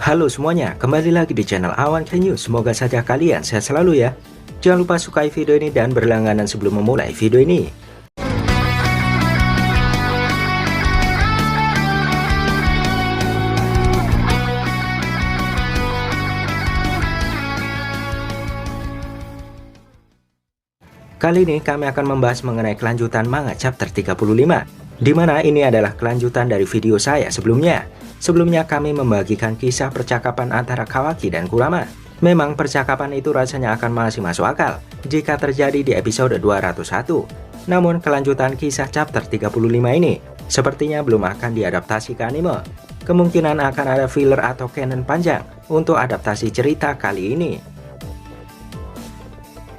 Halo semuanya, kembali lagi di channel Awan K News. Semoga saja kalian sehat selalu ya. Jangan lupa sukai video ini dan berlangganan sebelum memulai video ini. Kali ini kami akan membahas mengenai kelanjutan manga chapter 35, di mana ini adalah kelanjutan dari video saya sebelumnya. Sebelumnya kami membagikan kisah percakapan antara Kawaki dan Kurama. Memang percakapan itu rasanya akan masih masuk akal jika terjadi di episode 201. Namun kelanjutan kisah chapter 35 ini sepertinya belum akan diadaptasi ke anime. Kemungkinan akan ada filler atau canon panjang untuk adaptasi cerita kali ini.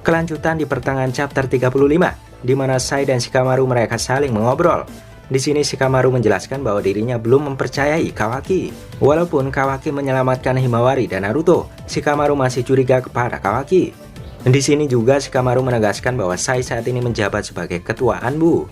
Kelanjutan di pertengahan chapter 35, di mana Sai dan Shikamaru mereka saling mengobrol. Di sini Shikamaru menjelaskan bahwa dirinya belum mempercayai Kawaki. Walaupun Kawaki menyelamatkan Himawari dan Naruto, Shikamaru masih curiga kepada Kawaki. Di sini juga Shikamaru menegaskan bahwa Sai saat ini menjabat sebagai ketua Anbu.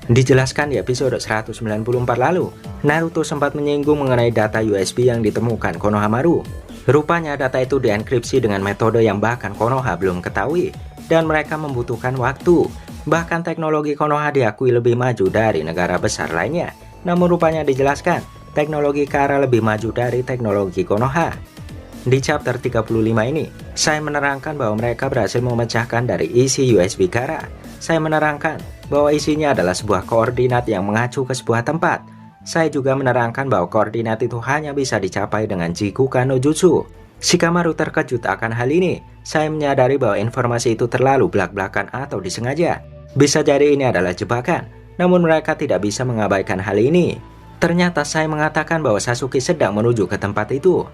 Dijelaskan di episode 194 lalu, Naruto sempat menyinggung mengenai data USB yang ditemukan Konohamaru. Rupanya data itu dienkripsi dengan metode yang bahkan Konoha belum ketahui, dan mereka membutuhkan waktu. Bahkan teknologi Konoha diakui lebih maju dari negara besar lainnya. Namun rupanya dijelaskan, teknologi Kara lebih maju dari teknologi Konoha. Di chapter 35 ini, saya menerangkan bahwa mereka berhasil memecahkan dari isi USB Kara. Saya menerangkan bahwa isinya adalah sebuah koordinat yang mengacu ke sebuah tempat. Saya juga menerangkan bahwa koordinat itu hanya bisa dicapai dengan Jikuka no Jutsu. Shikamaru terkejut akan hal ini. Saya menyadari bahwa informasi itu terlalu belak-belakan atau disengaja. Bisa jadi ini adalah jebakan, namun mereka tidak bisa mengabaikan hal ini. Ternyata saya mengatakan bahwa Sasuke sedang menuju ke tempat itu.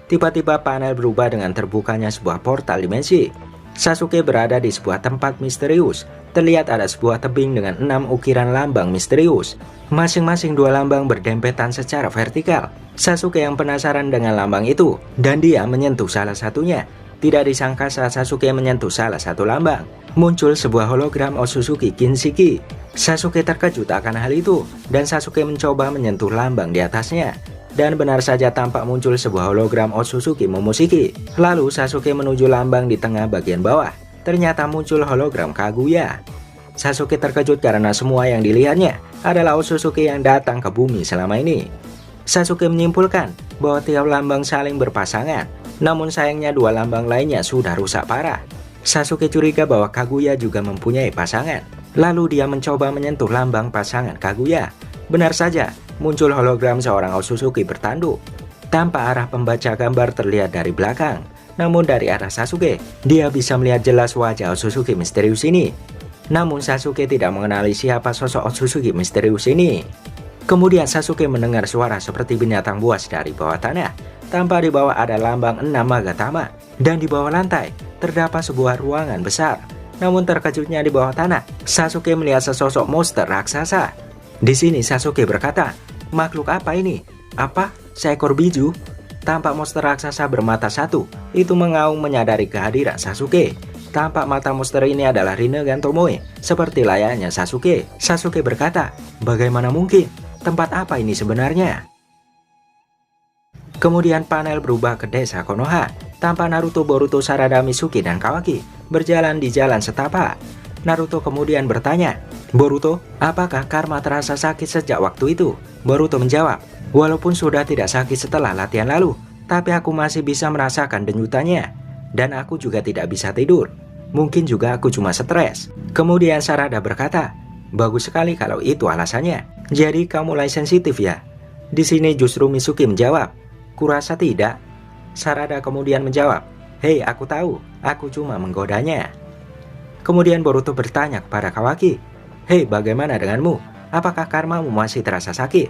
Tiba-tiba panel berubah dengan terbukanya sebuah portal dimensi. Sasuke berada di sebuah tempat misterius. Terlihat ada sebuah tebing dengan 6 ukiran lambang misterius. Masing-masing 2 lambang berdempetan secara vertikal. Sasuke yang penasaran dengan lambang itu, dan dia menyentuh salah satunya. Tidak disangka saat Sasuke menyentuh salah satu lambang, muncul sebuah hologram Otsutsuki Kinshiki. Sasuke terkejut akan hal itu, dan Sasuke mencoba menyentuh lambang di atasnya. Dan benar saja tampak muncul sebuah hologram Otsutsuki Momoshiki. Lalu Sasuke menuju lambang di tengah bagian bawah. Ternyata muncul hologram Kaguya. Sasuke terkejut karena semua yang dilihatnya adalah Otsutsuki yang datang ke bumi selama ini. Sasuke menyimpulkan bahwa tiap lambang saling berpasangan. Namun sayangnya 2 lambang lainnya sudah rusak parah. Sasuke curiga bahwa Kaguya juga mempunyai pasangan. Lalu dia mencoba menyentuh lambang pasangan Kaguya. Benar saja, muncul hologram seorang Otsutsuki bertanduk. Tanpa arah pembaca gambar terlihat dari belakang. Namun dari arah Sasuke, dia bisa melihat jelas wajah Otsutsuki misterius ini. Namun Sasuke tidak mengenali siapa sosok Otsutsuki misterius ini. Kemudian Sasuke mendengar suara seperti binatang buas dari bawah tanah. Tanpa di bawah ada lambang 6 Magatama. Dan di bawah lantai, terdapat sebuah ruangan besar. Namun terkejutnya di bawah tanah, Sasuke melihat sesosok monster raksasa. Di sini Sasuke berkata, "Makhluk apa ini? Apa? Seekor biju?" Tampak monster raksasa bermata satu, itu mengaum menyadari kehadiran Sasuke. Tampak mata monster ini adalah Rinnegan Tomoe, seperti layaknya Sasuke. Sasuke berkata, "Bagaimana mungkin? Tempat apa ini sebenarnya?" Kemudian panel berubah ke desa Konoha. Tampak Naruto, Boruto, Sarada, Mitsuki, dan Kawaki berjalan di jalan setapak. Naruto kemudian bertanya, "Boruto, apakah karma terasa sakit sejak waktu itu?" Boruto menjawab, "Walaupun sudah tidak sakit setelah latihan lalu, tapi aku masih bisa merasakan denyutannya. Dan aku juga tidak bisa tidur. Mungkin juga aku cuma stres." Kemudian Sarada berkata, "Bagus sekali kalau itu alasannya. Jadi kamu mulai sensitif ya?" Di sini justru Mitsuki menjawab, "Kurasa tidak." Sarada kemudian menjawab, "Hei, aku tahu, aku cuma menggodanya." Kemudian Boruto bertanya kepada Kawaki, "Hei, bagaimana denganmu? Apakah karmamu masih terasa sakit?"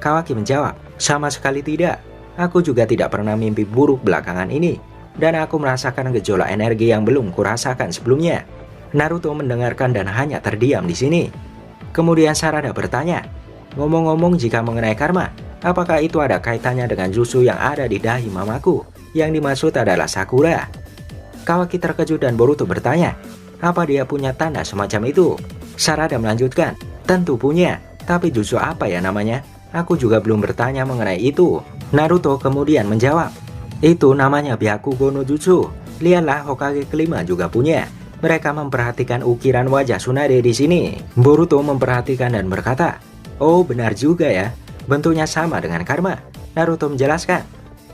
Kawaki menjawab, "Sama sekali tidak. Aku juga tidak pernah mimpi buruk belakangan ini. Dan aku merasakan gejolak energi yang belum kurasakan sebelumnya." Naruto mendengarkan dan hanya terdiam di sini. Kemudian Sarada bertanya, "Ngomong-ngomong jika mengenai karma, apakah itu ada kaitannya dengan jutsu yang ada di dahi mamaku? Yang dimaksud adalah Sakura." Kawaki terkejut dan Boruto bertanya, "Apa dia punya tanda semacam itu?" Sarada melanjutkan, "Tentu punya, tapi jutsu apa ya namanya? Aku juga belum bertanya mengenai itu." Naruto kemudian menjawab, "Itu namanya Byakugo no Jutsu. Lihatlah Hokage kelima juga punya." Mereka memperhatikan ukiran wajah Tsunade di sini. Boruto memperhatikan dan berkata, "Oh, benar juga ya. Bentuknya sama dengan Karma." Naruto menjelaskan,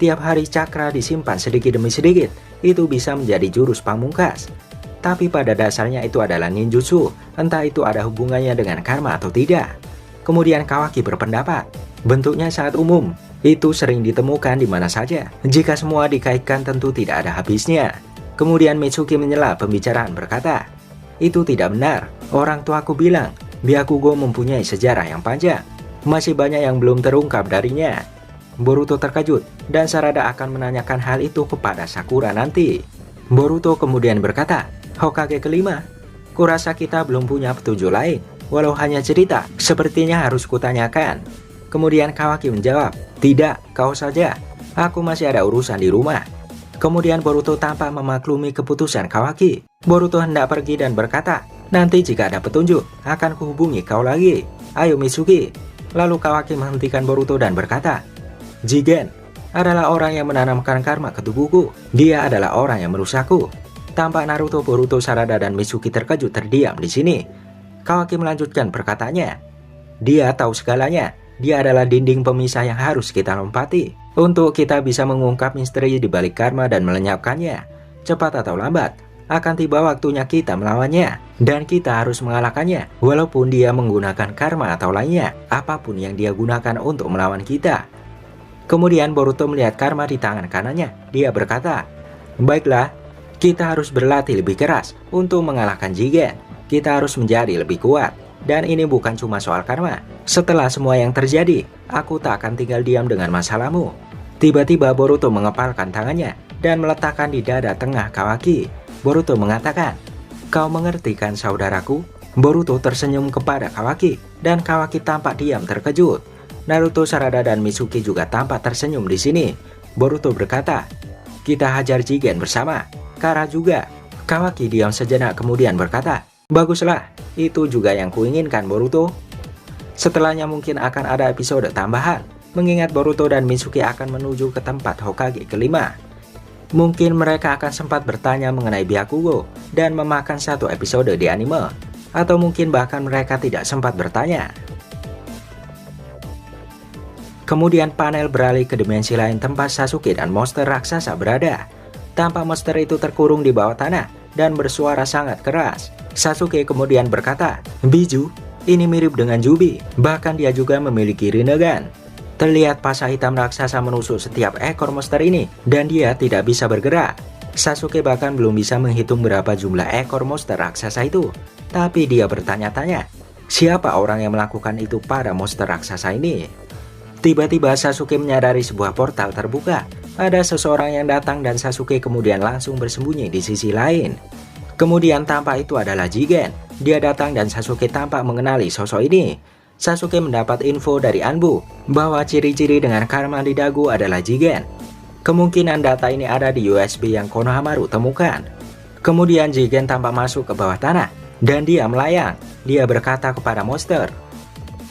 "Tiap hari cakra disimpan sedikit demi sedikit. Itu bisa menjadi jurus pamungkas. Tapi pada dasarnya itu adalah ninjutsu. Entah itu ada hubungannya dengan karma atau tidak." Kemudian Kawaki berpendapat, "Bentuknya sangat umum. Itu sering ditemukan di mana saja. Jika semua dikaitkan tentu tidak ada habisnya." Kemudian Mitsuki menyela pembicaraan berkata, "Itu tidak benar. Orang tuaku bilang, Byakugo mempunyai sejarah yang panjang. Masih banyak yang belum terungkap darinya." Boruto terkejut dan Sarada akan menanyakan hal itu kepada Sakura nanti. Boruto kemudian berkata, "Hokage kelima, kurasa kita belum punya petunjuk lain. Walau hanya cerita, sepertinya harus kutanyakan." Kemudian Kawaki menjawab, "Tidak, kau saja. Aku masih ada urusan di rumah." Kemudian Boruto tampak memaklumi keputusan Kawaki. Boruto hendak pergi dan berkata, "Nanti jika ada petunjuk, akan kuhubungi kau lagi. Ayo Mitsuki." Lalu Kawaki menghentikan Boruto dan berkata, "Jigen adalah orang yang menanamkan karma ke tubuhku. Dia adalah orang yang merusakku." Tampak Naruto, Boruto, Sarada, dan Mitsuki terkejut terdiam di sini. Kawaki melanjutkan perkataannya, "Dia tahu segalanya. Dia adalah dinding pemisah yang harus kita lompati untuk kita bisa mengungkap misteri di balik karma dan melenyapkannya. Cepat atau lambat, akan tiba waktunya kita melawannya, dan kita harus mengalahkannya. Walaupun dia menggunakan karma atau lainnya, apapun yang dia gunakan untuk melawan kita." Kemudian Boruto melihat karma di tangan kanannya. Dia berkata, "Baiklah, kita harus berlatih lebih keras untuk mengalahkan Jigen. Kita harus menjadi lebih kuat. Dan ini bukan cuma soal karma. Setelah semua yang terjadi, aku tak akan tinggal diam dengan masalahmu." Tiba-tiba Boruto mengepalkan tangannya dan meletakkan di dada tengah Kawaki. Boruto mengatakan, "Kau mengerti kan saudaraku?" Boruto tersenyum kepada Kawaki dan Kawaki tampak diam terkejut. Naruto, Sarada, dan Mitsuki juga tampak tersenyum di sini. Boruto berkata, "Kita hajar Jigen bersama." Kara juga. Kawaki diam sejenak kemudian berkata, "Baguslah, itu juga yang kuinginkan Boruto." Setelahnya mungkin akan ada episode tambahan, mengingat Boruto dan Mitsuki akan menuju ke tempat Hokage kelima. Mungkin mereka akan sempat bertanya mengenai Byakugo dan memakan satu episode di anime, atau mungkin bahkan mereka tidak sempat bertanya. Kemudian panel beralih ke dimensi lain tempat Sasuke dan monster raksasa berada. Tampak monster itu terkurung di bawah tanah dan bersuara sangat keras. Sasuke kemudian berkata, "Biju, ini mirip dengan Jubi, bahkan dia juga memiliki Rinnegan." Terlihat pasah hitam raksasa menusuk setiap ekor monster ini dan dia tidak bisa bergerak. Sasuke bahkan belum bisa menghitung berapa jumlah ekor monster raksasa itu. Tapi dia bertanya-tanya, siapa orang yang melakukan itu pada monster raksasa ini? Tiba-tiba Sasuke menyadari sebuah portal terbuka. Ada seseorang yang datang dan Sasuke kemudian langsung bersembunyi di sisi lain. Kemudian tampak itu adalah Jigen. Dia datang dan Sasuke tampak mengenali sosok ini. Sasuke mendapat info dari Anbu bahwa ciri-ciri dengan karma di dagu adalah Jigen. Kemungkinan data ini ada di USB yang Konohamaru temukan. Kemudian Jigen tampak masuk ke bawah tanah dan dia melayang. Dia berkata kepada monster,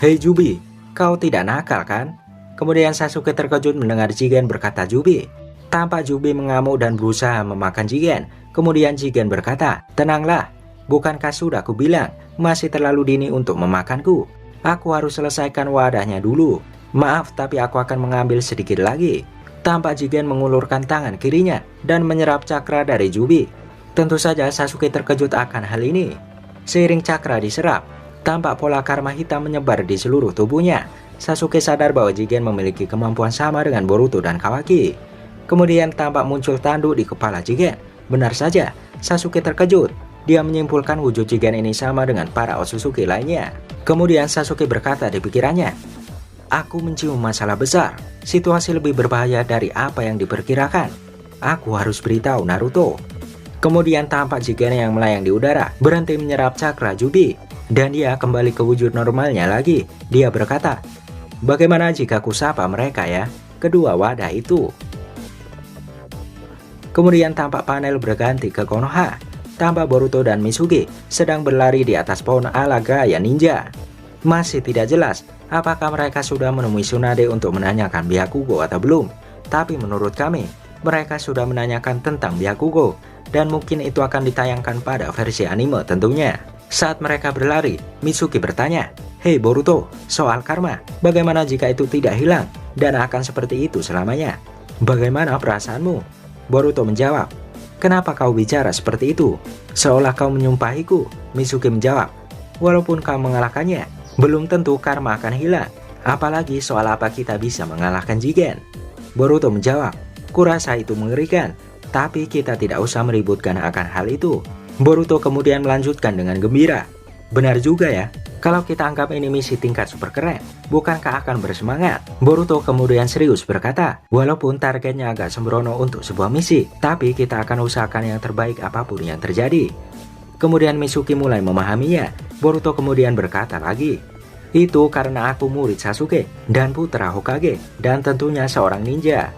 "Hei Jubi, kau tidak nakal kan?" Kemudian Sasuke terkejut mendengar Jigen berkata Jubi. Tampak Jubi mengamuk dan berusaha memakan Jigen. Kemudian Jigen berkata, "Tenanglah, bukankah sudah kubilang masih terlalu dini untuk memakanku? Aku harus selesaikan wadahnya dulu. Maaf, tapi aku akan mengambil sedikit lagi." Tampak Jigen mengulurkan tangan kirinya dan menyerap cakra dari Jubi. Tentu saja Sasuke terkejut akan hal ini. Seiring cakra diserap, tampak pola karma hitam menyebar di seluruh tubuhnya. Sasuke sadar bahwa Jigen memiliki kemampuan sama dengan Boruto dan Kawaki. Kemudian tampak muncul tanduk di kepala Jigen. Benar saja, Sasuke terkejut. Dia menyimpulkan wujud Jigen ini sama dengan para Otsutsuki lainnya. Kemudian Sasuke berkata di pikirannya, "Aku mencium masalah besar. Situasi lebih berbahaya dari apa yang diperkirakan. Aku harus beritahu Naruto." Kemudian tampak Jigen yang melayang di udara berhenti menyerap cakra Jubi dan dia kembali ke wujud normalnya lagi. Dia berkata, "Bagaimana jika kusapa mereka ya, kedua wadah itu?" Kemudian tampak panel berganti ke Konoha. Tampak Boruto dan Mitsuki sedang berlari di atas pohon ala gaya ninja. Masih tidak jelas apakah mereka sudah menemui Tsunade untuk menanyakan Byakugo atau belum? Tapi menurut kami, mereka sudah menanyakan tentang Byakugo, dan mungkin itu akan ditayangkan pada versi anime tentunya. Saat mereka berlari, Mitsuki bertanya, "Hei Boruto, soal karma, bagaimana jika itu tidak hilang dan akan seperti itu selamanya? Bagaimana perasaanmu?" Boruto menjawab, "Kenapa kau bicara seperti itu? Seolah kau menyumpahiku." Mitsuki menjawab, "Walaupun kau mengalahkannya, belum tentu karma akan hilang. Apalagi soal apa kita bisa mengalahkan Jigen." Boruto menjawab, "Kurasa itu mengerikan, tapi kita tidak usah meributkan akan hal itu." Boruto kemudian melanjutkan dengan gembira, "Benar juga ya, kalau kita anggap ini misi tingkat super keren, bukankah akan bersemangat?" Boruto kemudian serius berkata, "Walaupun targetnya agak sembrono untuk sebuah misi, tapi kita akan usahakan yang terbaik apapun yang terjadi." Kemudian Mitsuki mulai memahaminya. Boruto kemudian berkata lagi, "Itu karena aku murid Sasuke dan putra Hokage, dan tentunya seorang ninja."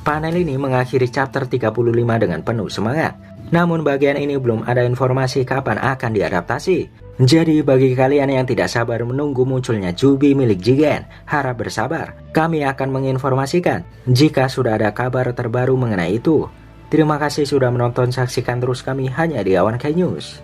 Panel ini mengakhiri chapter 35 dengan penuh semangat. Namun bagian ini belum ada informasi kapan akan diadaptasi. Jadi bagi kalian yang tidak sabar menunggu munculnya Jubi milik Jigen, harap bersabar. Kami akan menginformasikan jika sudah ada kabar terbaru mengenai itu. Terima kasih sudah menonton, saksikan terus kami hanya di Awan Kai News.